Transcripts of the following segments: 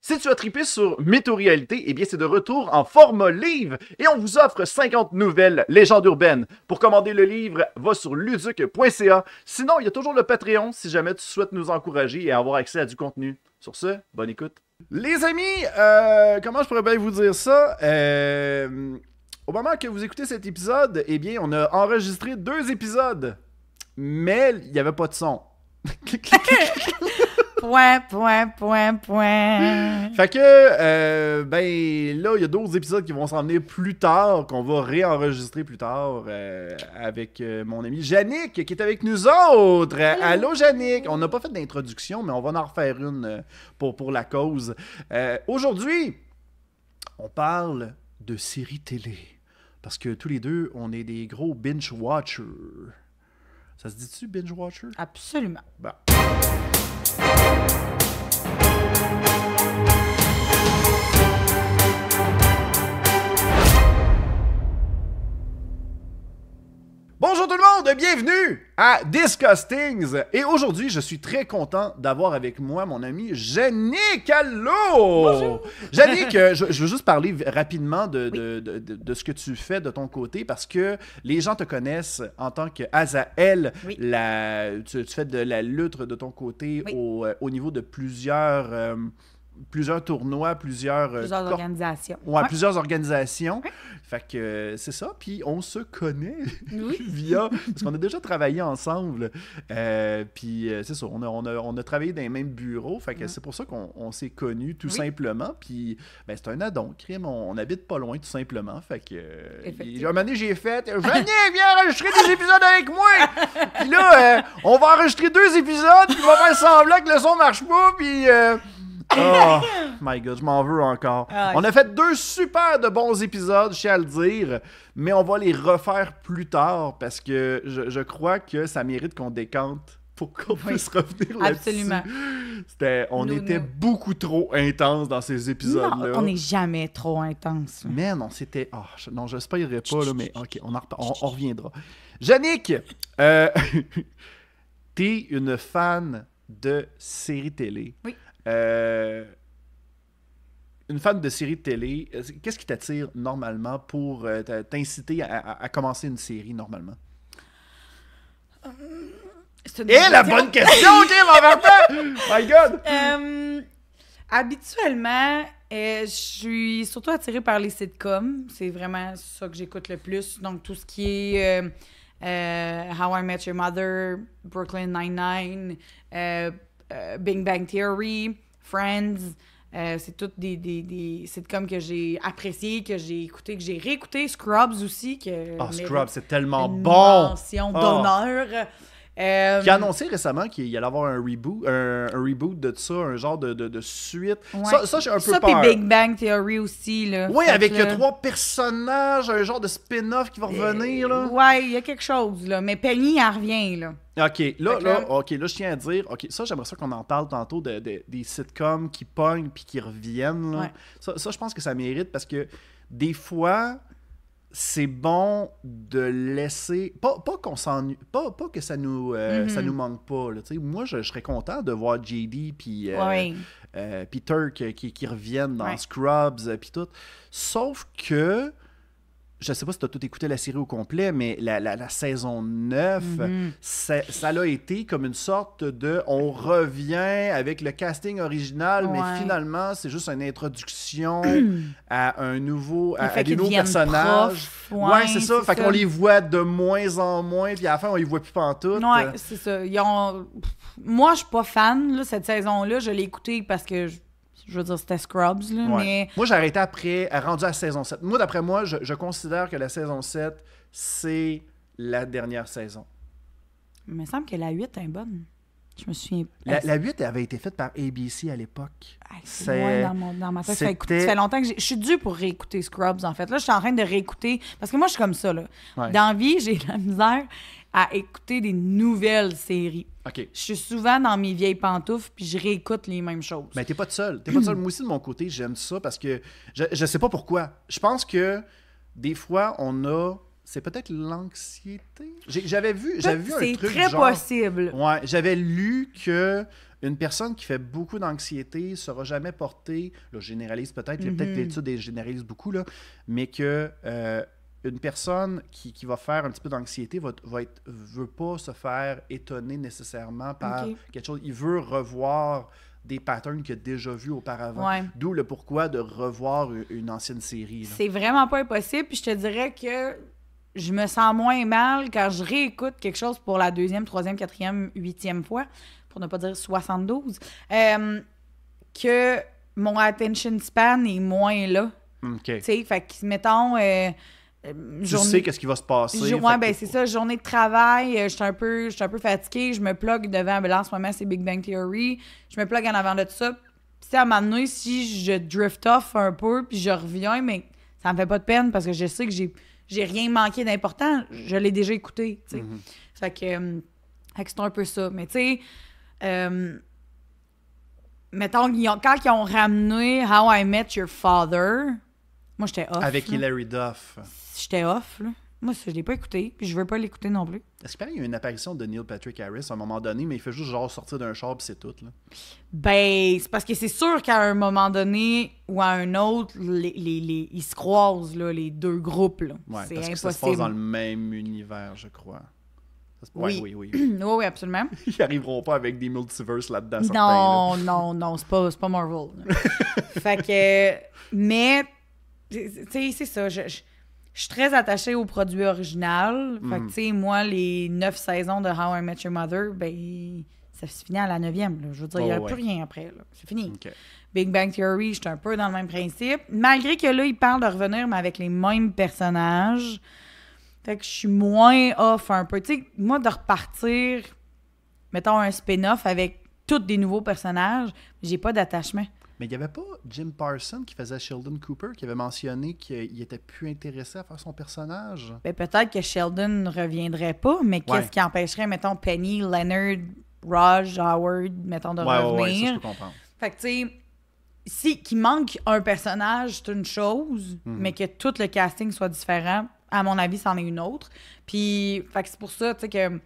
Si tu as trippé sur Mytho-Réalité, eh bien c'est de retour en format livre et on vous offre 50 nouvelles légendes urbaines. Pour commander le livre, va sur luduc.ca. Sinon, il y a toujours le Patreon si jamais tu souhaites nous encourager et avoir accès à du contenu. Sur ce, bonne écoute. Les amis, comment je pourrais bien vous dire ça? Au moment que vous écoutez cet épisode, eh bien on a enregistré 2 épisodes, mais il n'y avait pas de son. Point. Fait que, ben là, il y a d'autres épisodes qui vont s'en venir plus tard, qu'on va réenregistrer plus tard avec mon ami Yannick, qui est avec nous autres. Allô, Yannick! On n'a pas fait d'introduction, mais on va en refaire une pour la cause. Aujourd'hui, on parle de séries télé. Parce que tous les deux, on est des gros binge-watchers. Ça se dit-tu, binge-watcher? Absolument. Bon. Bonjour tout le monde, bienvenue à Disgustings. Et aujourd'hui, je suis très content d'avoir avec moi mon ami Yannick. Allô! Bonjour! Yannick, je veux juste parler rapidement de ce que tu fais de ton côté parce que les gens te connaissent en tant qu'Azael. Oui. Tu fais de la lutte de ton côté Oui. au niveau de plusieurs tournois, plusieurs organisations. Ouais, Ouais. plusieurs organisations. Ouais. Fait que c'est ça. Puis on se connaît Oui. via... Parce qu'on a déjà travaillé ensemble. Puis c'est ça, on a travaillé dans les mêmes bureaux. Fait que c'est pour ça qu'on s'est connus tout simplement. Puis ben, c'est un addon, crime. On habite pas loin tout simplement. Fait que... un moment donné, j'ai fait... Venez, viens enregistrer des épisodes avec moi! Puis là, on va enregistrer 2 épisodes. Puis on va faire semblant que le son marche pas. Puis... Oh my god, je m'en veux encore. Ah, on a fait 2 super de bons épisodes, je tiens à le dire, mais on va les refaire plus tard parce que je crois que ça mérite qu'on décante pour qu'on puisse revenir là-dessus. Absolument. On était beaucoup trop intense dans ces épisodes-là. Non, on n'est jamais trop intense. Man, on s'était... Oh, non, je spoilerai pas, là, mais ok, on reviendra. Yannick, t'es une fan de séries télé. Oui. Une fan de séries de télé, qu'est-ce qui t'attire normalement pour t'inciter à commencer une série normalement? La bonne question, Kim, en partant! My God! Habituellement, je suis surtout attirée par les sitcoms. C'est vraiment ça que j'écoute le plus. Donc, tout ce qui est How I Met Your Mother, Brooklyn Nine-Nine, Big Bang Theory, Friends, c'est toutes des sitcoms que j'ai appréciés, que j'ai écoutés, que j'ai réécoutés. Scrubs aussi. Scrubs, c'est tellement une bon! mention d'honneur. Qui a annoncé récemment qu'il allait avoir un reboot de ça, un genre de suite. Ouais. Ça j'ai un peu ça, peur. puis Big Bang Theory aussi, là. Oui, avec là, 3 personnages, un genre de spin-off qui va revenir, là. Ouais, il y a quelque chose, là. Mais Penny, elle revient, là. OK, là, je tiens à dire, OK, ça, j'aimerais ça qu'on en parle tantôt des sitcoms qui pognent puis qui reviennent, là. Ouais. Ça, je pense que ça mérite parce que des fois, c'est bon de laisser... Pas qu'on s'ennuie, pas que ça nous manque pas, là, tu sais. Moi, je serais content de voir JD puis Turk qui reviennent dans Scrubs puis tout. Sauf que... Je sais pas si tu as tout écouté la série au complet, mais la saison 9, ça l'a été comme une sorte de... On revient avec le casting original, mais finalement, c'est juste une introduction à un nouveau... à des nouveaux personnages. Ouais, c'est ça. Fait qu'on les voit de moins en moins, puis à la fin, on les voit plus pantoute. Ouais, c'est ça. Moi, je suis pas fan, là, cette saison-là. Je l'ai écoutée parce que... Je veux dire, c'était Scrubs, là, mais... Moi, j'ai arrêté après, rendu à la saison 7. Moi, d'après moi, je considère que la saison 7, c'est la dernière saison. Il me semble que la 8 est bonne. Je me souviens... La 8 avait été faite par ABC à l'époque. C'est loin dans ma tête. Ça fait longtemps que je suis due pour réécouter Scrubs, en fait. Là, je suis en train de réécouter... Parce que moi, je suis comme ça, là. Ouais. Dans la vie, j'ai de la misère à écouter des nouvelles séries. OK. Je suis souvent dans mes vieilles pantoufles puis je réécoute les mêmes choses. Mais t'es pas tout seul. T'es pas tout seul. Moi aussi, de mon côté, j'aime ça parce que je sais pas pourquoi. Je pense que des fois, on a c'est peut-être l'anxiété. J'avais vu un truc C'est très possible. Ouais, j'avais lu que une personne qui fait beaucoup d'anxiété ne sera jamais portée, là, je généralise peut-être, il y a peut-être l'étude et généralise beaucoup, là, mais que une personne qui va faire un petit peu d'anxiété veut pas se faire étonner nécessairement par quelque chose. Il veut revoir des patterns qu'il a déjà vus auparavant. Ouais. D'où le pourquoi de revoir une ancienne série. Là. C'est vraiment pas impossible. Puis je te dirais que je me sens moins mal quand je réécoute quelque chose pour la 2e, 3e, 4e, 8e fois, pour ne pas dire 72, que mon attention span est moins là. OK. Tu sais, fait que, mettons... tu sais qu'est-ce qui va se passer. Ouais, ben c'est ça. Journée de travail, je suis un peu fatiguée. Je me plug devant, ben là, en ce moment, c'est Big Bang Theory. Je me plug en avant de tout ça. Puis à un moment donné, si je drift off un peu, puis je reviens, mais ça me fait pas de peine parce que je sais que j'ai rien manqué d'important. Je l'ai déjà écouté, tu sais. Fait que c'est un peu ça. Mais tu sais, mettons, quand ils ont ramené How I Met Your Father, moi, j'étais off. Avec là. Hilary Duff. J'étais off, là. Moi, ça, je l'ai pas écouté, puis je veux pas l'écouter non plus. Est-ce qu'il y a une apparition de Neil Patrick Harris à un moment donné, mais il fait juste genre sortir d'un char puis c'est tout, là? Ben, c'est parce que c'est sûr qu'à un moment donné ou à un autre, ils se croisent, là, les deux groupes, là. Ouais, c'est parce impossible. que ça se passe dans le même univers, je crois. Oui. Oui. Oui, absolument. Ils arriveront pas avec des multiverses là-dedans, Non, c'est pas Marvel. Fait que... Mais, tu sais, c'est ça, je suis très attachée au produit original. Fait que, tu sais, moi, les 9 saisons de How I Met Your Mother, ben, ça se finit à la 9e. Là. Je veux dire, il n'y a plus rien après. Là. C'est fini. Okay. Big Bang Theory, j'étais un peu dans le même principe. Malgré que là, ils parlent de revenir, mais avec les mêmes personnages. Fait que je suis moins off un peu. Tu sais, moi, de repartir, mettons, un spin-off avec tous des nouveaux personnages, j'ai pas d'attachement. Mais il n'y avait pas Jim Parsons qui faisait Sheldon Cooper qui avait mentionné qu'il était plus intéressé à faire son personnage? Ben, peut-être que Sheldon ne reviendrait pas, mais qu'est-ce qui empêcherait, mettons, Penny, Leonard, Raj, Howard, mettons, de revenir? Ouais, ça, je peux comprendre. Fait que, tu sais, qu'il manque un personnage, c'est une chose, mais que tout le casting soit différent, à mon avis, c'en est une autre. Puis, fait que c'est pour ça, tu sais, que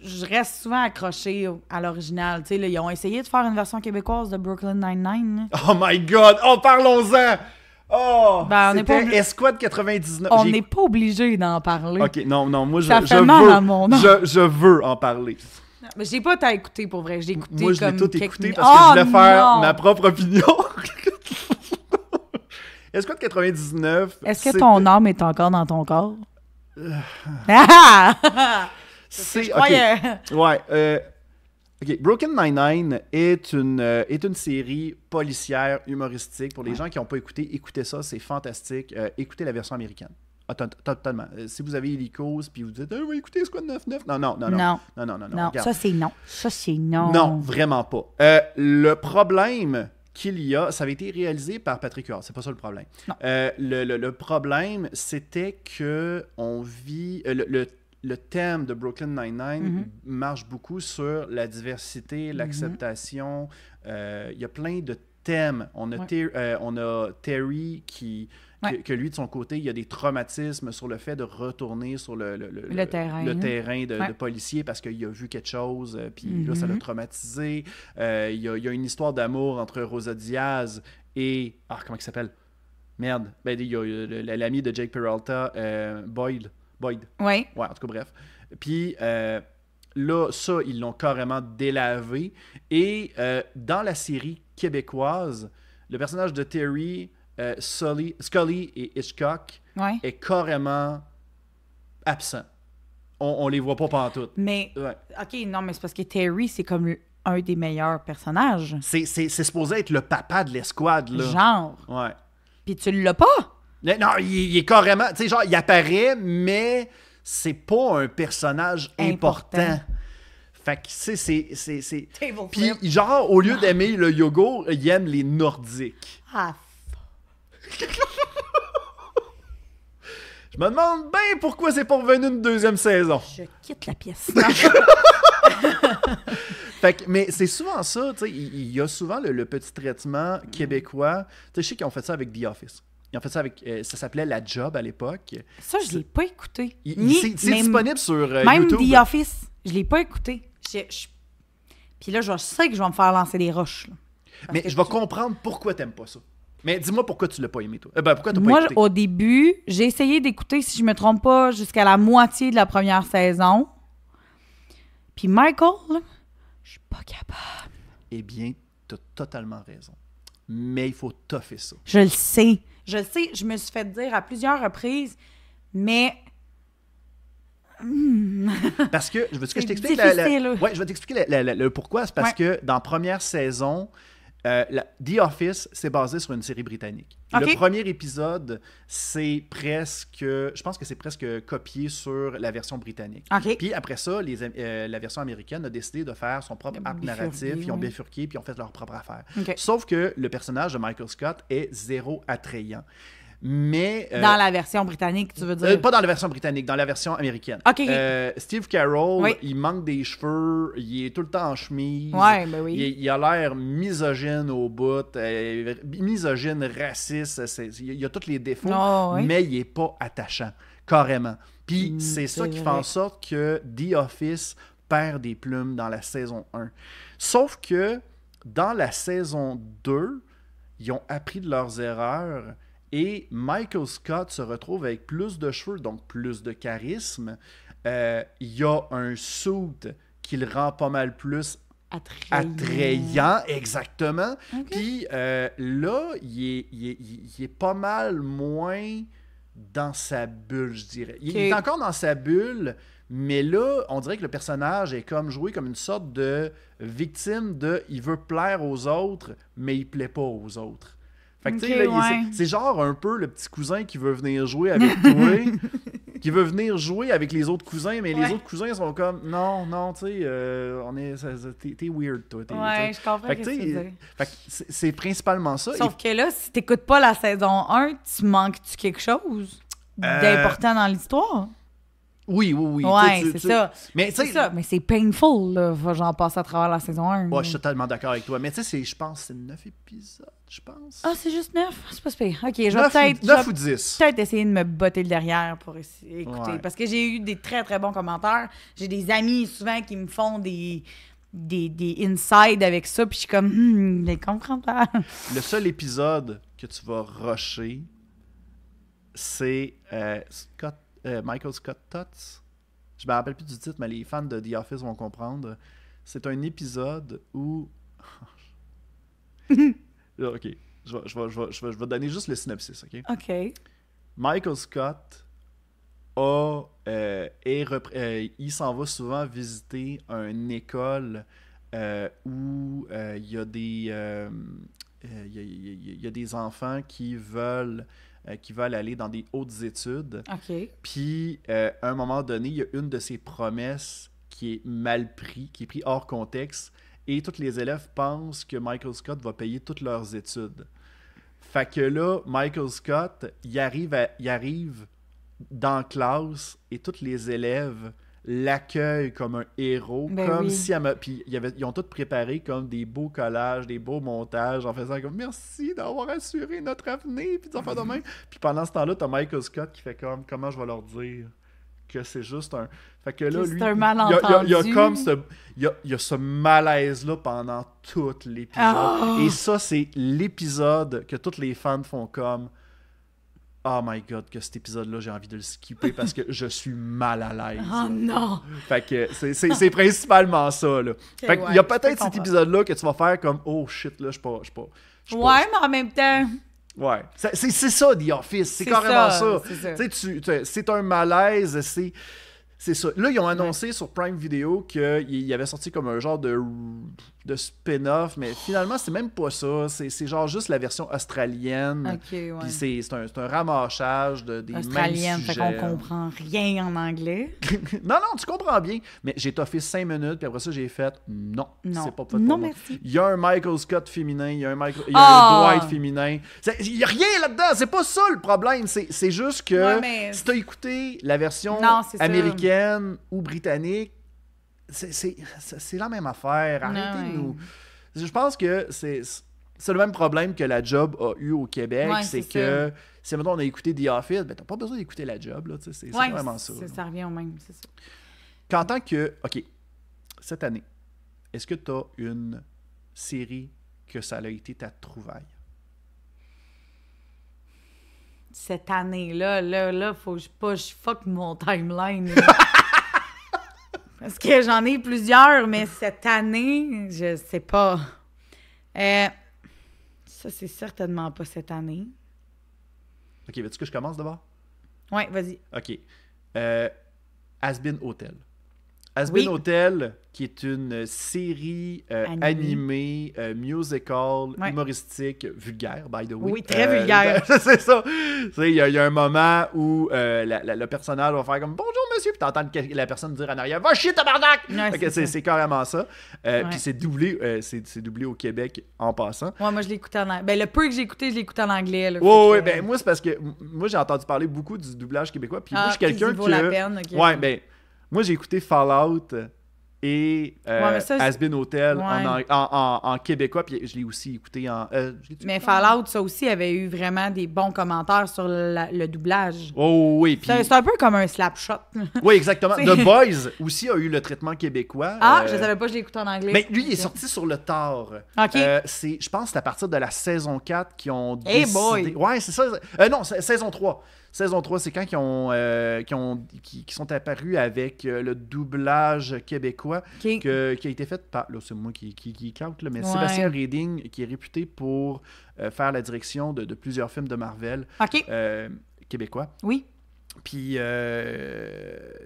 je reste souvent accrochée à l'original. Tu sais, ils ont essayé de faire une version québécoise de Brooklyn Nine-Nine. Là. Oh my God! Oh, parlons-en! Oh! Ben, c'était Esquad 99. On n'est pas obligé d'en parler. OK, non, moi, je veux en parler. Non, mais j'ai pas tant écouté, pour vrai. J'ai écouté moi, je comme l'ai tout écouté parce que je voulais faire ma propre opinion. Esquad 99... Est-ce que ton âme est encore dans ton corps? Ah! C'est... Je croyais. Ouais. OK. Brooklyn Nine-Nine est une série policière humoristique. Pour les gens qui n'ont pas écouté, écoutez ça, c'est fantastique. Écoutez la version américaine. Ah, totalement. Si vous avez Helicos puis vous dites « écoutez Esquad 99 », non. Non, ça c'est non. Ça c'est non. Non, vraiment pas. Le problème qu'il y a, ça avait été réalisé par Patrick Huard, c'est pas ça le problème. Le problème, c'était que on vit... Le thème de Brooklyn Nine-Nine marche beaucoup sur la diversité, l'acceptation. Il y a plein de thèmes. On a Terry que lui, de son côté, il y a des traumatismes sur le fait de retourner sur le terrain de policier parce qu'il a vu quelque chose, puis là, ça l'a traumatisé. Il y a une histoire d'amour entre Rosa Diaz et... Ah, comment il s'appelle? Merde. Ben, il y a l'ami de Jake Peralta, Boyd. Oui. Ouais, en tout cas, bref. Puis là, ça, ils l'ont carrément délavé. Et dans la série québécoise, le personnage de Terry, Scully et Hitchcock est carrément absent. On les voit pas pantoute. Mais, OK, non, mais c'est parce que Terry, c'est comme un des meilleurs personnages. C'est supposé être le papa de l'escouade, là. Genre. Ouais. Puis tu l'as pas? Non, il est carrément... Tu sais, genre, il apparaît, mais c'est pas un personnage important. Fait que, tu sais, c'est... Puis, genre, au lieu d'aimer le yogourt, il aime les Nordiques. Ah, Je me demande bien pourquoi c'est pas revenu une deuxième saison. Je quitte la pièce. Fait que, mais c'est souvent ça, tu sais, il y a souvent le petit traitement québécois. Tu sais, je sais qu'ils ont fait ça avec The Office. Ils ont fait ça avec... ça s'appelait La Job à l'époque. Ça, je l'ai pas écouté. C'est disponible sur même YouTube. Même The Office, je l'ai pas écouté. Puis là, je sais que je vais me faire lancer des roches. Là, mais je vais comprendre pourquoi t'aimes pas ça. Mais dis-moi pourquoi tu l'as pas aimé, toi. Pourquoi t'as pas Moi, écouté? au début, j'ai essayé d'écouter, si je me trompe pas, jusqu'à la moitié de la première saison. Puis Michael, là, je suis pas capable. Eh bien, t'as totalement raison. Mais il faut toffer ça. Je le sais. Je me suis fait dire à plusieurs reprises, mais... Parce que, veux-tu que je t'explique? Ouais, je vais t'expliquer le pourquoi. C'est parce que dans la première saison, The Office, c'est basé sur une série britannique. Okay. Le premier épisode, c'est presque... Je pense que c'est presque copié sur la version britannique. Okay. Puis après ça, la version américaine a décidé de faire son propre arc narratif. Ils ont bifurqué, puis ils ont fait leur propre affaire. Okay. Sauf que le personnage de Michael Scott est zéro attrayant. Mais, dans la version britannique, tu veux dire? Pas dans la version britannique, dans la version américaine. Okay. Steve Carell, il manque des cheveux, il est tout le temps en chemise. Ouais, ben oui. Il a l'air misogyne au bout, misogyne, raciste, il a tous les défauts, mais il est pas attachant, carrément. Puis c'est ça qui fait en sorte que The Office perd des plumes dans la saison 1. Sauf que dans la saison 2, ils ont appris de leurs erreurs. Et Michael Scott se retrouve avec plus de cheveux, donc plus de charisme. Il y a un suit qui le rend pas mal plus attrayant. Exactement. Okay. Puis là, il est pas mal moins dans sa bulle, je dirais. Il est encore dans sa bulle, mais là, on dirait que le personnage est comme joué comme une sorte de victime de « il veut plaire aux autres, mais il plaît pas aux autres ». Fait que, c'est genre un peu le petit cousin qui veut venir jouer avec toi, qui veut venir jouer avec les autres cousins, mais les autres cousins sont comme non, tu sais, t'es weird, toi. Je comprends ce que tu veux dire. Fait que c'est principalement ça. Sauf que là, si t'écoutes pas la saison 1, tu manques-tu quelque chose d'important dans l'histoire? Oui. Ouais, c'est ça. Mais c'est painful, là. J'en passe à travers la saison 1. Ouais, je suis totalement d'accord avec toi. Mais tu sais, je pense que c'est 9 épisodes, je pense. Ah, c'est juste 9? C'est pas super. OK, je vais 9 ou 10. Peut-être essayer de me botter le derrière pour écouter. Ouais. Parce que j'ai eu des très, très bons commentaires. J'ai des amis, souvent, qui me font des insides avec ça, puis je suis comme, les comprends pas. Le seul épisode que tu vas rusher, c'est Michael Scott Tutts. Je me rappelle plus du titre, mais les fans de The Office vont comprendre. C'est un épisode où... OK. Je vais donner juste le synopsis, OK? OK. Michael Scott il s'en va souvent visiter une école où il y a des enfants qui veulent aller dans des hautes études. OK. Puis, à un moment donné, il y a une de ses promesses qui est mal prise, qui est prise hors contexte, et tous les élèves pensent que Michael Scott va payer toutes leurs études. Fait que là, Michael Scott, il arrive dans la classe, et tous les élèves l'accueillent comme un héros, comme si puis ils ont tous préparé comme des beaux collages, des beaux montages, en faisant comme merci d'avoir assuré notre avenir, puis des affaires de même. Puis pendant ce temps-là, t'as Michael Scott qui fait comme comment je vais leur dire que c'est juste un... Fait que là, lui, il y a comme il y a ce malaise-là pendant tout l'épisode. Oh! Et ça, c'est l'épisode que tous les fans font comme oh my god, que cet épisode-là, j'ai envie de le skipper parce que je suis mal à l'aise. Oh non! Fait que c'est principalement ça, là. Fait qu'il y a peut-être cet épisode-là que tu vas faire comme oh shit, là, je suis pas. Mais en même temps. Ouais. C'est ça, The Office. C'est carrément ça. C'est un malaise, c'est ça. Là, ils ont annoncé sur Prime Video qu'il avait sorti comme un genre de spin-off, mais finalement, c'est même pas ça. C'est genre juste la version australienne. OK, ouais. Puis c'est un ramassage des australienne, mêmes sujets. Fait qu'on comprend rien en anglais. non, tu comprends bien. Mais j'ai toffé 5 minutes, puis après ça, j'ai fait non. C'est pas fait non, pour merci. moi. Il y a un Michael Scott féminin, il y a un Dwight féminin. Il y a rien là-dedans. C'est pas ça le problème. C'est juste que si t'as écouté la version américaine ou britannique, c'est la même affaire. Arrêtez-nous. Je pense que c'est c'est le même problème que la job a eu au Québec. Ouais, c'est c'est que si maintenant on a écouté The Office, ben t'as pas besoin d'écouter la job. Là, c'est vraiment ça. Ça revient au même, c'est ça. Qu'en tant que... OK, cette année, est-ce que t'as une série que ça a été ta trouvaille? Cette année-là, faut que je fuck mon timeline. Parce que j'en ai plusieurs, mais cette année, je sais pas. Ça, c'est certainement pas cette année. OK, veux-tu que je commence d'abord? Ouais, vas-y. OK. Has-Been Hotel. Has-Been Hotel, qui est une série animée, musical, humoristique, vulgaire, by the way. Oui, très vulgaire. C'est ça. Il y a un moment où le personnage va faire comme « Bonjour, monsieur », puis t'entends la personne dire en arrière « Va chier, tabarnak! Ouais, » C'est carrément ça. Puis c'est doublé au Québec en passant. Ouais, moi, je l'ai écouté en anglais. Ben, le peu que j'ai écouté, je l'ai écouté en anglais. Là, ben moi, c'est parce que moi, j'ai entendu parler beaucoup du doublage québécois, puis moi, je suis quelqu'un qui... vaut la peine, okay. Ouais, ben... Moi, j'ai écouté Fallout et Has-Been Hotel en québécois, puis je l'ai aussi écouté en... mais Fallout, ça aussi, avait eu vraiment des bons commentaires sur le doublage. Oh oui, puis... C'est un peu comme un slap shot. Oui, exactement. The Boys aussi a eu le traitement québécois. Je savais pas, je l'ai écouté en anglais. Mais lui, il est sorti sur le tard. OK. Je pense que c'est à partir de la saison 4 qu'ils ont décidé... Hey boy! Ouais, c'est ça. Non, saison 3. Saison 3, c'est quand qui sont apparus avec le doublage québécois qui a été fait par... Là, c'est moi qui calque, là, mais Sébastien Reading, qui est réputé pour faire la direction de plusieurs films de Marvel québécois. Oui. Puis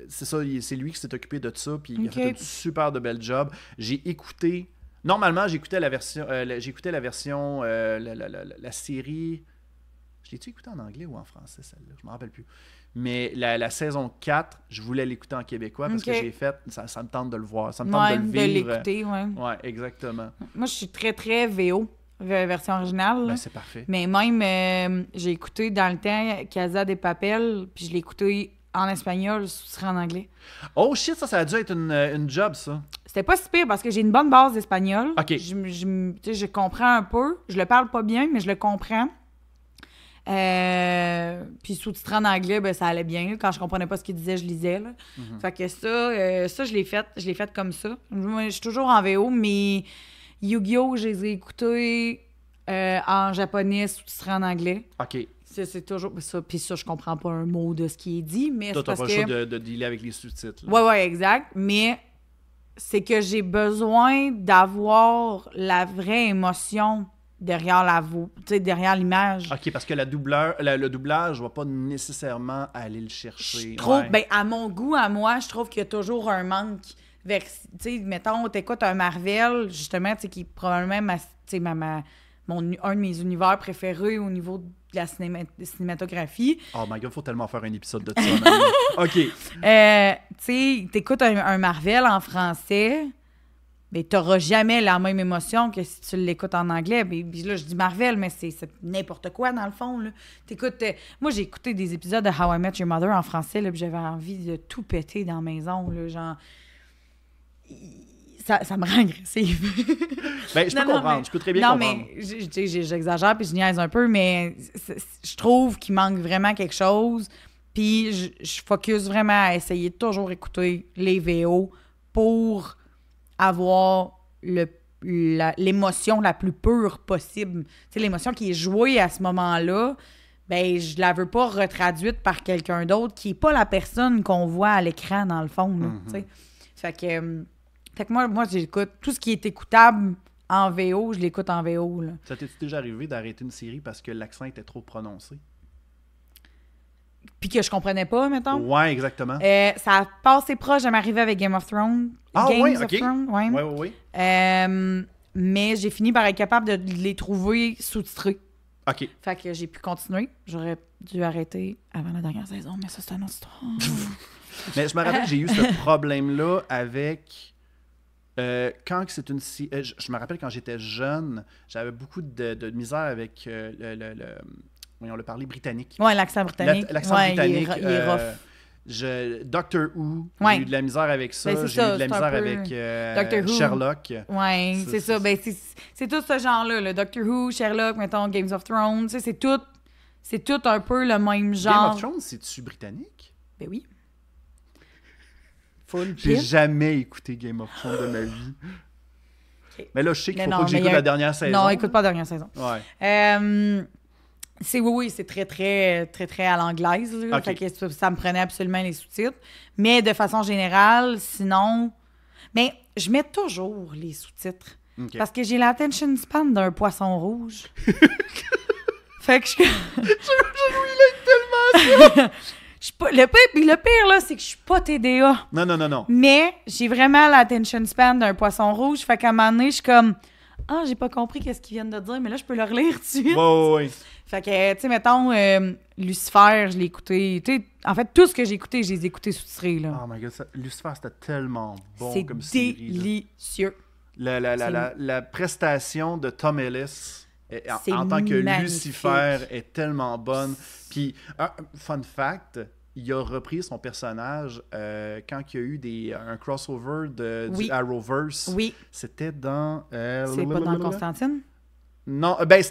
c'est ça, c'est lui qui s'est occupé de ça, puis il a fait une super de belle job. J'ai écouté... Normalement, j'écoutais la version... la série... Je l'ai-tu écouté en anglais ou en français, celle-là? Je ne me rappelle plus. Mais la saison 4, je voulais l'écouter en québécois parce que j'ai fait... Ça me tente de le voir. Ça me tente de le vivre. De l'écouter, Ouais, exactement. Moi, je suis très, très VO, version originale. Ben, c'est parfait. Mais même, j'ai écouté dans le temps Casa de Papel, puis je l'ai écouté en espagnol, sous-titré en anglais. Oh shit, ça a dû être une job, ça. C'était pas si pire parce que j'ai une bonne base d'espagnol. OK. Je comprends un peu. Je le parle pas bien, mais je le comprends. Puis sous-titré en anglais, ben, ça allait bien. Quand je comprenais pas ce qu'il disait, je lisais. Là. Mm-hmm. Fait que ça, je l'ai fait comme ça. Moi, je suis toujours en VO, mais Yu-Gi-Oh!, je les ai écoutés en japonais, sous-titré en anglais. OK. C'est toujours ça. Puis ça, je comprends pas un mot de ce qui est dit, mais toi, c'est parce que... t'as pas le choix de dealer avec les sous-titres. Ouais, exact. Mais c'est que j'ai besoin d'avoir la vraie émotion derrière derrière l'image. OK, parce que le doublage va pas nécessairement aller le chercher. Je trouve, à mon goût, à moi, je trouve qu'il y a toujours un manque. Tu sais, mettons, t'écoutes un Marvel, justement, tu sais, qui est probablement un de mes univers préférés au niveau de la cinématographie. Oh my God, faut tellement faire un épisode de ça. OK. Tu sais, t'écoutes un Marvel en français... Mais t'auras jamais la même émotion que si tu l'écoutes en anglais. Puis là, je dis Marvel, mais c'est n'importe quoi, dans le fond. Là. T'écoutes... moi, j'ai écouté des épisodes de How I Met Your Mother en français, là, puis j'avais envie de tout péter dans la maison. Là, genre... Ça me rend agressive. Je peux comprendre. Je peux très bien comprendre. Non, mais j'exagère, puis je niaise un peu, mais je trouve qu'il manque vraiment quelque chose. Puis je focus vraiment à essayer de toujours écouter les VO pour... avoir l'émotion la plus pure possible. Tu sais, l'émotion qui est jouée à ce moment-là, ben je la veux pas retraduite par quelqu'un d'autre qui est pas la personne qu'on voit à l'écran, dans le fond. Là, tu sais. Fait que moi, j'écoute tout ce qui est écoutable en VO, je l'écoute en VO. Là. Ça t'est déjà arrivé d'arrêter une série parce que l'accent était trop prononcé? Puis que je comprenais pas, mettons. Ouais, exactement. Ça a passé proche de m'arriver avec Game of Thrones. Oui, OK. Oui. Mais j'ai fini par être capable de les trouver sous-titrés. OK. Fait que j'ai pu continuer. J'aurais dû arrêter avant la dernière saison, mais ça, c'est une autre histoire. Mais je me rappelle que j'ai eu ce problème-là avec... quand c'est une... je me rappelle quand j'étais jeune, j'avais beaucoup de misère avec le parler britannique. Oui, l'accent britannique. L'accent britannique. Il est rough. Doctor Who, Ouais. j'ai eu de la misère avec ça. Ben, c'est J'ai ça, eu de la c'est un misère peu avec Doctor Who. Sherlock. Ouais, c'est ça. Ben, c'est tout ce genre-là. Le Doctor Who, Sherlock, mettons, Games of Thrones. Tu sais, c'est tout un peu le même genre. Game of Thrones, c'est-tu britannique? Ben oui. Full J'ai pit. jamais écouté Game of Thrones de ma vie. Ok. Mais là, je sais qu'il Mais faut non, pas que mais j'écoute y a- la dernière saison. Non, écoute pas la dernière saison. Ouais. Oui, c'est très, très, très, très à l'anglaise. Là. Ok. Fait que ça me prenait absolument les sous-titres. Mais de façon générale, sinon... Mais je mets toujours les sous-titres. Ok. Parce que j'ai l'attention span d'un poisson rouge. Fait que je... Je suis pas... le pire, là, c'est que je suis pas TDA. Non. Mais j'ai vraiment l'attention span d'un poisson rouge. Fait qu'à un moment donné, je suis comme... Ah, j'ai pas compris qu'est-ce qu'ils viennent de dire, mais là, je peux le relire tout de suite. Ouais. Fait que, tu sais, mettons, Lucifer, je l'ai écouté. Tu sais, en fait, tout ce que j'ai écouté, je les ai écoutés sous-titrés, là. Oh my god, Lucifer, c'était tellement bon C'est comme série. délicieux. La prestation de Tom Ellis C'est en tant que magnifique. Lucifer est tellement bonne. Puis, fun fact, il a repris son personnage quand il y a eu un crossover Oui. du Arrowverse. Oui. C'était dans... C'est pas dans Constantine? Non, ben,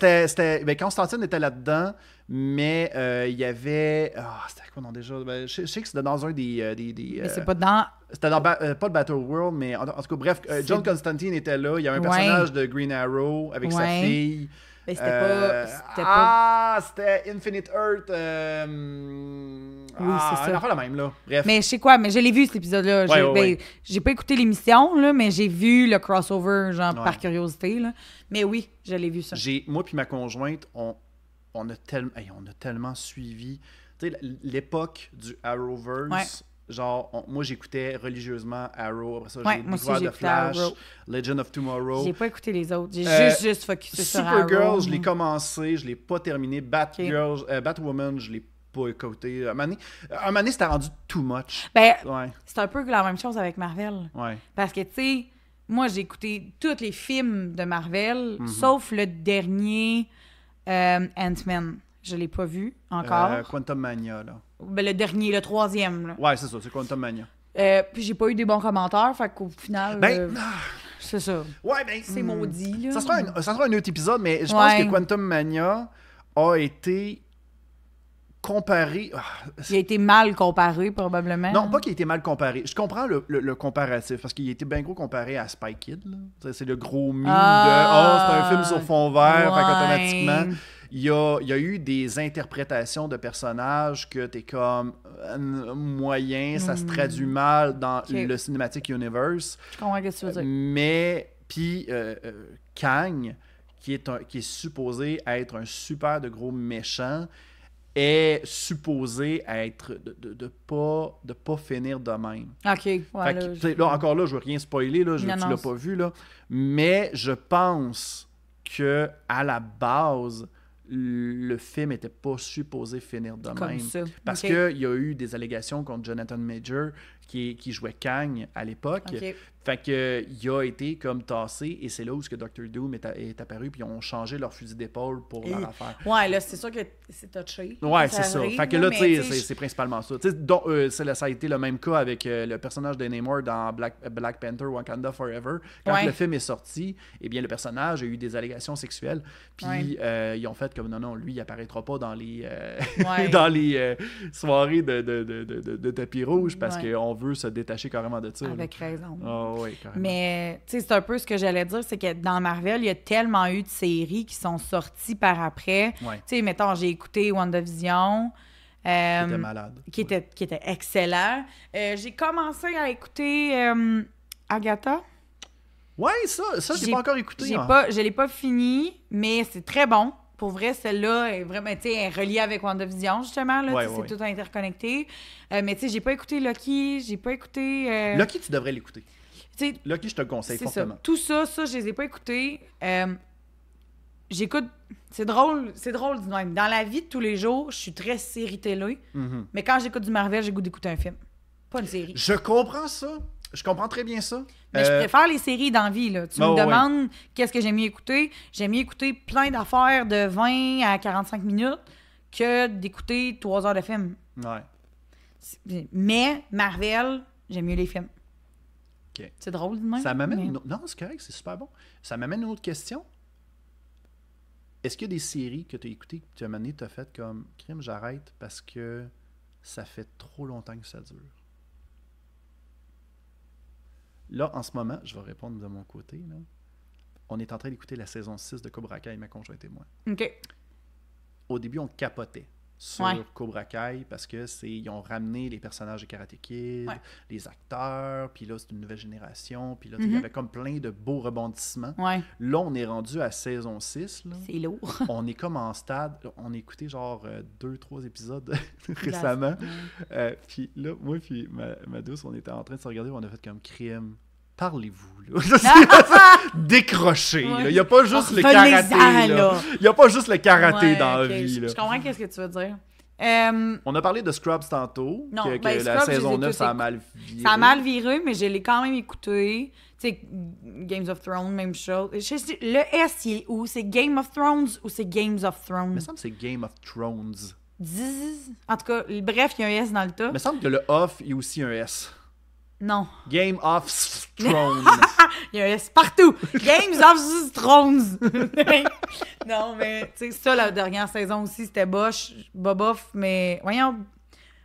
Constantine était là-dedans, mais il y avait... c'était quoi, non, déjà? Ben, je sais que c'était dans un des Mais c'est pas dans... c'était dans pas le Battle World, mais en tout cas, bref, John Constantine était là. Il y avait un Ouais. personnage de Green Arrow avec sa Ouais. fille. Mais c'était pas... C'était Infinite Earth. c'est ça. On en fait la même, là. Bref. Mais je sais quoi, mais je l'ai vu, cet épisode-là. Ouais. J'ai pas écouté l'émission, là, mais j'ai vu le crossover, genre, Ouais. par curiosité, là. Mais oui, je l'ai vu, ça. Moi puis ma conjointe, on a tellement suivi. Tu sais, l'époque du Arrowverse. Ouais. Genre, moi, j'écoutais religieusement Arrow. Après ça, Ouais, j'ai moi aussi, découvert j'ai The écouté Flash, Arrow. Legend of Tomorrow. J'ai pas écouté les autres. J'ai juste focusé sur Arrow. Supergirl, je l'ai commencé, je l'ai pas terminé. Batwoman, je l'ai pas écouté. Un moment donné, c'était rendu too much. Ben, Ouais, c'est un peu la même chose avec Marvel. ouais. Parce que, tu sais, moi, j'ai écouté tous les films de Marvel, sauf le dernier Ant-Man. Je l'ai pas vu encore. Quantum Mania, là. Ben, le dernier, le troisième. Là. Ouais, c'est ça, c'est Quantum Mania. Puis j'ai pas eu des bons commentaires, fait qu'au final, c'est ça. Ouais, ben... C'est maudit, là. Ça sera un autre épisode, mais je pense Ouais. que Quantum Mania a été comparé... Il a été mal comparé, probablement. Non, pas qu'il a été mal comparé. Je comprends le comparatif, parce qu'il a été bien gros comparé à Spy Kid. Là. C'est le gros meme de « c'est un film sur fond vert ouais. fait qu'automatiquement... Il y a eu des interprétations de personnages que t'es comme moyen, ça se traduit mal dans le Cinematic Universe. Je comprends ce que tu veux dire. Mais, puis Kang, qui est supposé être un super de gros méchant, est supposé être de pas finir de même. OK, Fait ouais, que, là, encore là, je veux rien spoiler, là, tu l'as pas vu, là. Mais je pense que à la base, le film était pas supposé finir de comme même. ça. Parce OK. qu'il y a eu des allégations contre Jonathan Major qui jouait Kang à l'époque. OK. Fait que il a été comme tassé et c'est là où ce que Dr. Doom est apparu puis ils ont changé leur fusil d'épaule pour leur affaire. Ouais, là, c'est sûr que c'est touché. Ouais, c'est ça. arrive, Fait que là, tu sais, mais c'est principalement ça. Tu sais, ça a été le même cas avec le personnage de Namor dans Black Panther Wakanda Forever. Quand le film est sorti, eh bien, le personnage a eu des allégations sexuelles. Puis ils ont fait comme non, lui, il apparaîtra pas dans les dans les soirées de tapis rouge parce qu'on veut se détacher carrément de ça. avec raison. Oh, oui, carrément. Mais, tu sais, c'est un peu ce que j'allais dire, c'est que dans Marvel, il y a tellement eu de séries qui sont sorties par après. Ouais. Tu sais, mettons, j'ai écouté WandaVision. C'était malade. Qui était excellent. J'ai commencé à écouter Agatha. Ouais, ça j'ai pas encore écouté. Je l'ai pas fini, mais c'est très bon. Pour vrai, celle-là est vraiment, tu sais, elle est reliée avec WandaVision, justement. Là, c'est tout interconnecté. Mais tu sais, j'ai pas écouté Loki, j'ai pas écouté... Loki, tu devrais l'écouter. T'sais, Loki, je te le conseille fortement. Ça. Tout ça, je les ai pas écoutés. J'écoute... C'est drôle du même. Dans la vie de tous les jours, je suis très série télé. Mm-hmm. Mais quand j'écoute du Marvel, j'ai goût d'écouter un film. Pas une série. Je comprends ça. Je comprends très bien ça. Mais je préfère les séries d'envie, là. Tu me demandes qu'est-ce que j'aime mieux écouter. J'aime mieux écouter plein d'affaires de 20 à 45 minutes que d'écouter 3 heures de film. Ouais. Mais Marvel, j'aime mieux les films. OK. C'est drôle, de même. Ça m'amène mais... Non, c'est correct, c'est super bon. Ça m'amène une autre question. Est-ce qu'il y a des séries que tu as écoutées que tu as mené, tu as fait comme crime, j'arrête parce que ça fait trop longtemps que ça dure? Là, en ce moment, je vais répondre de mon côté. Là. On est en train d'écouter la saison 6 de Cobra Kai, ma conjointe et moi. OK. Au début, on capotait sur Cobra Kai parce que ils ont ramené les personnages de Karate Kid, les acteurs, puis là, c'est une nouvelle génération, puis là, il y avait comme plein de beaux rebondissements. Ouais. Là, on est rendu à saison 6. Là. C'est lourd. On est comme en stade, on a écouté genre 2-3 épisodes récemment. Puis là, moi puis ma douce, on était en train de se regarder, on a fait comme crime. Parlez-vous, là. Décroché, là. Il n'y a pas juste le karaté, là. Il n'y a pas juste le karaté dans la vie, là. Je comprends ce que tu veux dire. On a parlé de Scrubs tantôt, non, que Scrubs, la saison 9, ça a mal viré. Ça a mal viré, mais je l'ai quand même écouté. Tu sais, Games of Thrones, même chose. Le S, il est où? C'est Game of Thrones ou c'est Games of Thrones? Il me semble que c'est Game of Thrones. En tout cas, bref, il y a un S dans le tas. Il me semble que le off, il y a aussi un S. Non. Game of Thrones. Il y a un S partout. Games of Thrones. Non, mais tu sais, ça, la dernière saison aussi, c'était bobof, mais... Voyons,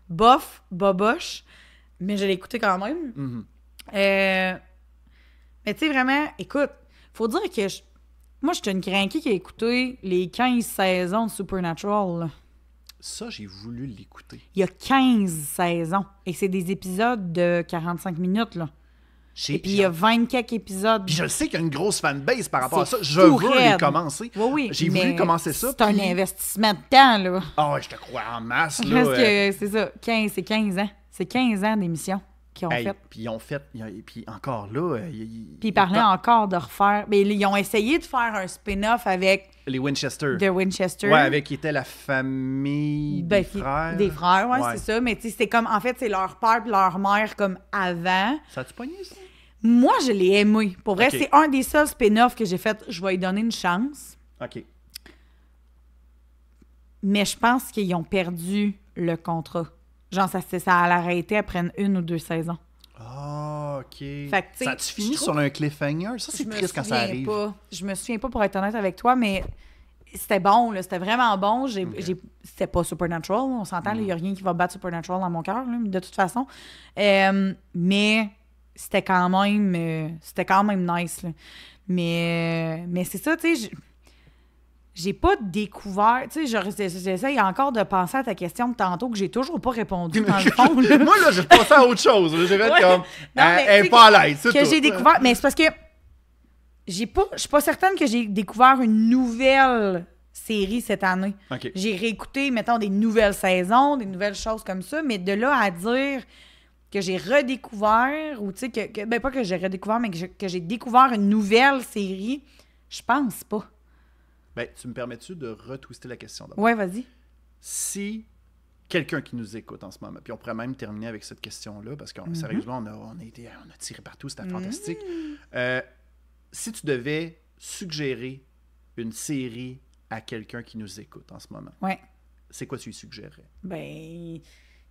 boboche, mais je l'ai écouté quand même. Mm-hmm. Mais tu sais, vraiment, écoute, faut dire que moi, j'étais une crinquée qui a écouté les 15 saisons de Supernatural, là. Ça, j'ai voulu l'écouter. Il y a 15 saisons. Et c'est des épisodes de 45 minutes, là. Et puis, il y a 20 quelques épisodes. Puis je sais qu'il y a une grosse fanbase par rapport à ça. Je veux les commencer. Oui, j'ai voulu commencer ça. C'est un investissement de temps, là. Ah ouais, je te crois en masse, là. Parce que c'est ça, c'est 15 ans. C'est 15 ans d'émission qu'ils ont fait. Puis ils ont fait... Puis encore là... Puis ils parlaient encore de refaire... Mais ils ont essayé de faire un spin-off avec... Les Winchester. De Winchester. Ouais, avec qui était la famille des frères. Des frères, ouais, c'est ça. Mais tu sais, c'était comme... En fait, c'est leur père et leur mère comme avant. Ça a-tu pogné, ça? Moi, je l'ai aimé. Pour vrai, c'est un des seuls spin-offs que j'ai fait. Je vais lui donner une chance. OK. Mais je pense qu'ils ont perdu le contrat. Genre, ça a arrêté après une ou deux saisons. Ah, OK. Fait que, ça a-tu fini sur un cliffhanger? Ça, c'est triste quand ça arrive. Je me souviens pas, pour être honnête avec toi, mais c'était bon, là. C'était vraiment bon. C'était pas Supernatural, on s'entend. Il n'y a rien qui va battre Supernatural dans mon cœur, de toute façon. Mais c'était quand même nice, là. Mais c'est ça, tu sais... J'ai pas découvert... Tu sais, j'essaye encore de penser à ta question de tantôt que j'ai toujours pas répondu, dans le fond. Là. Moi, là, je pensais à autre chose. J'ai fait comme... elle est pas à l'aise, c'est que tout. J'ai découvert... Mais c'est parce que je suis pas certaine que j'ai découvert une nouvelle série cette année. Okay. J'ai réécouté, mettons, des nouvelles saisons, des nouvelles choses comme ça, mais de là à dire que j'ai redécouvert, ou tu sais, ben pas que j'ai redécouvert, mais que j'ai découvert une nouvelle série, je pense pas. Ben, tu me permets-tu de retwister la question d'abord? Ouais, vas-y. Si quelqu'un qui nous écoute en ce moment, puis on pourrait même terminer avec cette question-là, parce que sérieusement, on a tiré partout, c'était fantastique. Si tu devais suggérer une série à quelqu'un qui nous écoute en ce moment, c'est quoi tu lui suggérerais? Ben, il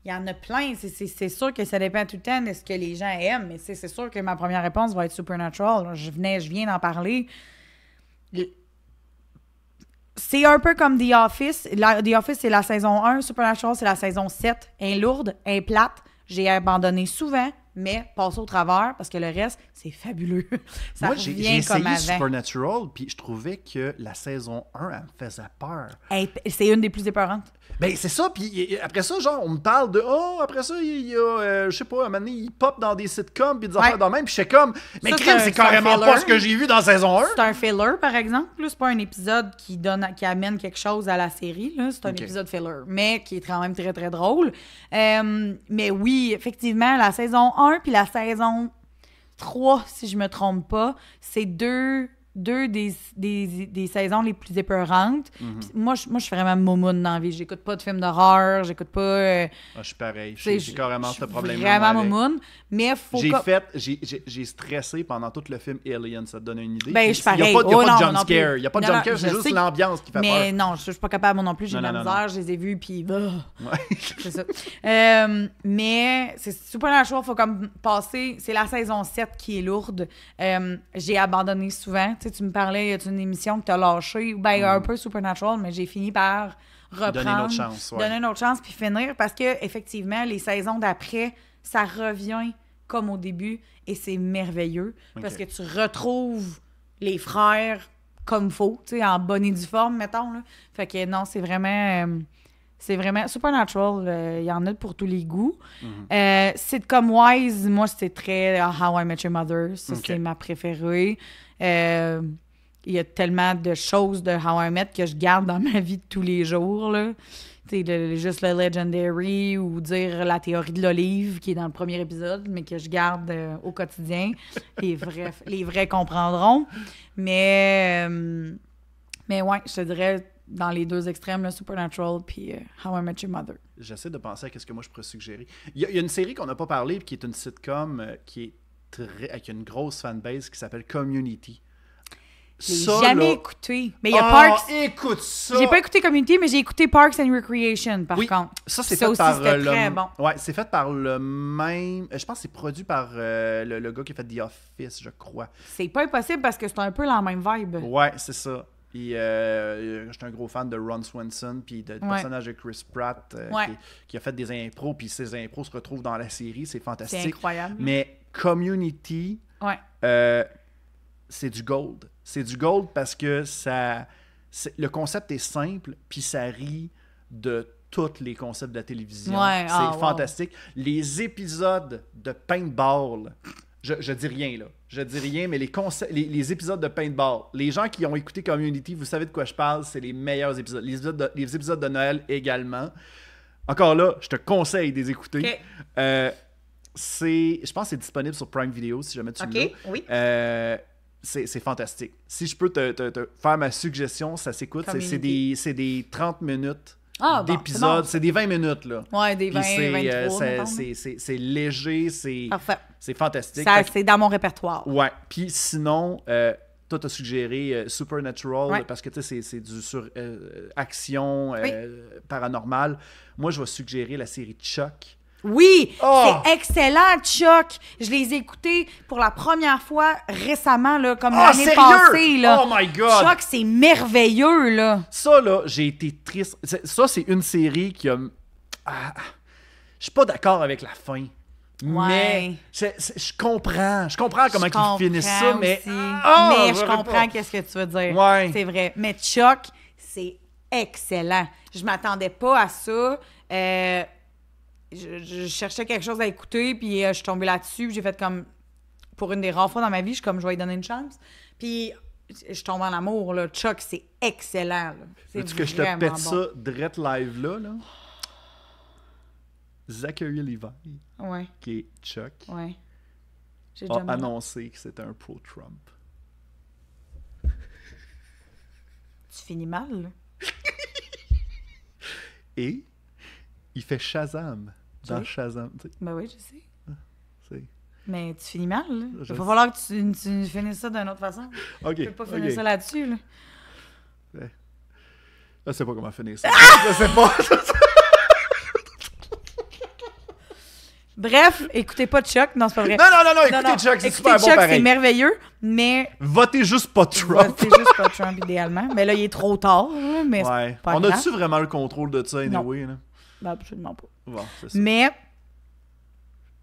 y en a plein. C'est sûr que ça dépend tout le temps de ce que les gens aiment, mais c'est sûr que ma première réponse va être Supernatural. Je viens d'en parler. C'est un peu comme The Office. The Office, c'est la saison 1. Supernatural, c'est la saison 7. Elle est lourde, elle est plate. J'ai abandonné souvent, mais passe au travers parce que le reste, c'est fabuleux. Moi, j'ai essayé Supernatural, puis je trouvais que la saison 1, elle me faisait peur. C'est une des plus épeurantes. Ben, c'est ça, puis après ça, genre, on me parle de, après ça, il y a, je sais pas, à un moment donné, il pop dans des sitcoms, puis des affaires dans le même, puis je suis comme, mais crime, c'est carrément pas ce que j'ai vu dans saison 1. C'est un filler, par exemple, c'est pas un épisode qui amène quelque chose à la série, là. C'est un épisode filler, mais qui est quand même très, très drôle. Mais oui, effectivement, la saison 1 puis la saison 3, si je me trompe pas, c'est deux des saisons les plus épeurantes. Puis moi, je suis vraiment moumoune dans la vie. J'écoute pas de films d'horreur, j'écoute pas... Je suis pareil. J'ai carrément ce problème. Vraiment moumoune. Mais faut j'ai stressé pendant tout le film Alien, ça te donne une idée? Ben, je suis pareil. Il n'y a pas de jumpscare. Il n'y a pas de jumpscare, c'est juste l'ambiance qui fait peur. Mais non, je suis pas capable moi non plus. J'ai de la misère, je les ai vus, puis... Ouais. C'est ça. Mais c'est Supernatural, faut comme passer... C'est la saison 7 qui est lourde. J'ai abandonné souvent. Tu sais, tu me parlais, y a une émission que t'as lâchée? Ben, un peu Supernatural, mais j'ai fini par reprendre. Donner une autre chance, Donner une autre chance, puis finir. Parce que effectivement, les saisons d'après, ça revient comme au début, et c'est merveilleux. Parce que tu retrouves les frères comme faut, tu sais, en bonne et due forme, mettons, là. Fait que non, c'est vraiment... Supernatural, il y en a pour tous les goûts. Sitcom-wise, moi, c'est très How I Met Your Mother. Ça, c'est ma préférée. Il y a tellement de choses de How I Met que je garde dans ma vie de tous les jours, là. Tu sais, juste le Legendary ou dire la théorie de l'olive qui est dans le premier épisode, mais que je garde au quotidien. Les vrais comprendront. Mais ouais, je te dirais... dans les deux extrêmes, le Supernatural puis How I Met Your Mother. J'essaie de penser à ce que moi je pourrais suggérer. Il y a une série qu'on n'a pas parlé, qui est une sitcom qui a une grosse fanbase qui s'appelle Community. Je l'ai jamais écouté. Mais il y a Parks... écoute ça! J'ai pas écouté Community, mais j'ai écouté Parks and Recreation, par contre. Ça, c'est fait par très bon. Ouais, c'est fait par le même... Je pense que c'est produit par le gars qui a fait The Office, je crois. C'est pas impossible parce que c'est un peu la même vibe. Ouais, c'est ça. Puis, j'étais un gros fan de Ron Swanson, puis du personnage de Chris Pratt, qui a fait des impros, puis ces impros se retrouvent dans la série. C'est fantastique. C'est incroyable. Mais Community, c'est du gold. C'est du gold parce que le concept est simple, puis ça rit de tous les concepts de la télévision. C'est fantastique. Les épisodes de paintball... Je dis rien, là. Je dis rien, mais les épisodes de paintball, les gens qui ont écouté Community, vous savez de quoi je parle, c'est les meilleurs épisodes. Les épisodes de Noël également. Encore là, je te conseille de les écouter. Je pense que c'est disponible sur Prime Video, si jamais tu veux. Oui. C'est fantastique. Si je peux te faire ma suggestion, ça s'écoute. C'est des 30 minutes d'épisodes. C'est des 20 minutes, là. Ouais, des 20, 23, c'est léger, c'est fantastique. C'est dans mon répertoire. Ouais. Puis sinon, toi, t'as suggéré Supernatural, parce que c'est du action paranormal. Moi, je vais suggérer la série Chuck. Oui, c'est excellent, Chuck. Je les ai écoutés pour la première fois récemment, là, comme l'année passée. Là. Oh my God! Chuck, c'est merveilleux, là. Ça, là, j'ai été triste. Ça, c'est une série qui a... Je suis pas d'accord avec la fin. Mais je comprends. Je comprends comment ils finissent ça, mais... mais je comprends qu'est-ce que tu veux dire. Ouais. C'est vrai. Mais Chuck, c'est excellent. Je m'attendais pas à ça. Je cherchais quelque chose à écouter, puis je suis tombée là-dessus, puis j'ai fait comme... Pour une des rares fois dans ma vie, je suis comme, je vais lui donner une chance. Puis je tombe en amour, là. Chuck, c'est excellent, là. Veux-tu que je te pète ça direct live là? Zachary Levi, qui est Chuck, a annoncé que c'était un pro-Trump. Tu finis mal, là. Et il fait Shazam dans Shazam. T'sais. Ben oui, je sais. C'est... Mais tu finis mal, là. Il va falloir que tu finisses ça d'une autre façon. OK. Tu peux pas finir ça là-dessus, là. Je sais pas comment finir ça. Je sais pas. Bref, écoutez pas Chuck. Non, c'est pas vrai. Non, écoutez Chuck, c'est super bon Chuck, pareil. C'est merveilleux, mais... Votez juste pas Trump. Votez juste pas Trump, idéalement. Mais là, il est trop tard, là, mais c'est pas grave. On a-tu vraiment le contrôle de ça, anyway? Là? Ben, absolument pas. Bon, c'est ça. Mais...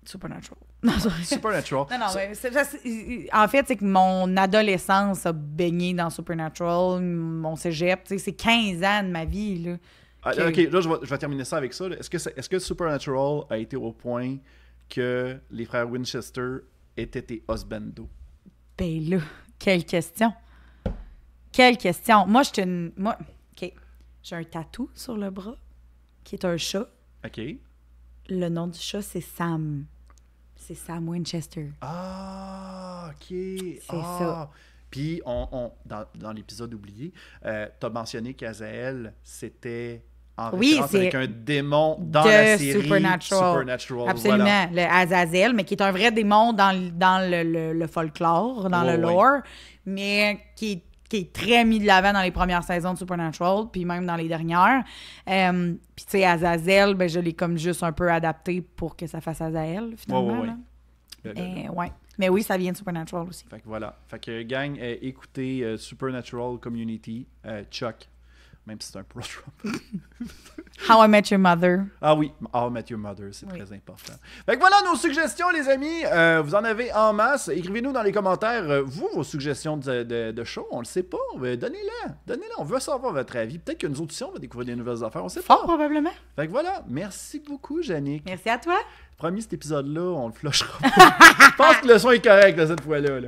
Supernatural. Non, Supernatural. Non, mais en fait, c'est que mon adolescence a baigné dans Supernatural, mon cégep, tu sais, c'est 15 ans de ma vie, là. OK, là, je vais terminer ça avec ça. Est-ce que Supernatural a été au point que les frères Winchester étaient tes husbandos? Ben là, quelle question. Quelle question. Moi, OK. J'ai un tatou sur le bras qui est un chat. OK. Le nom du chat, c'est Sam. C'est Sam Winchester. Ah, OK. C'est ça. Puis, dans l'épisode oublié, t'as mentionné qu'Azael, c'était en référence avec un démon dans la série Supernatural. Absolument. Voilà. Le Azazel, mais qui est un vrai démon dans le folklore, dans le lore, mais qui est très mis de l'avant dans les premières saisons de Supernatural, puis même dans les dernières. Puis, tu sais, Azazel, ben, je l'ai comme juste un peu adapté pour que ça fasse Azael, finalement. Ouais. Mais oui, ça vient de Supernatural aussi. Fait que voilà. Fait que, gang, écoutez Supernatural Community, Chuck, même si c'est un pro-Trump. How I Met Your Mother. Ah oui, How I Met Your Mother, c'est très important. Fait que voilà nos suggestions, les amis. Vous en avez en masse. Écrivez-nous dans les commentaires, vos suggestions de show. On le sait pas. Donnez-les. On veut savoir votre avis. Peut-être que nous autres aussi, on va découvrir des nouvelles affaires. On sait pas. Fort probablement. Fait que voilà. Merci beaucoup, Jannick. Merci à toi. Promis, cet épisode-là, on le flushera pas. Je pense que le son est correct là, cette fois-là.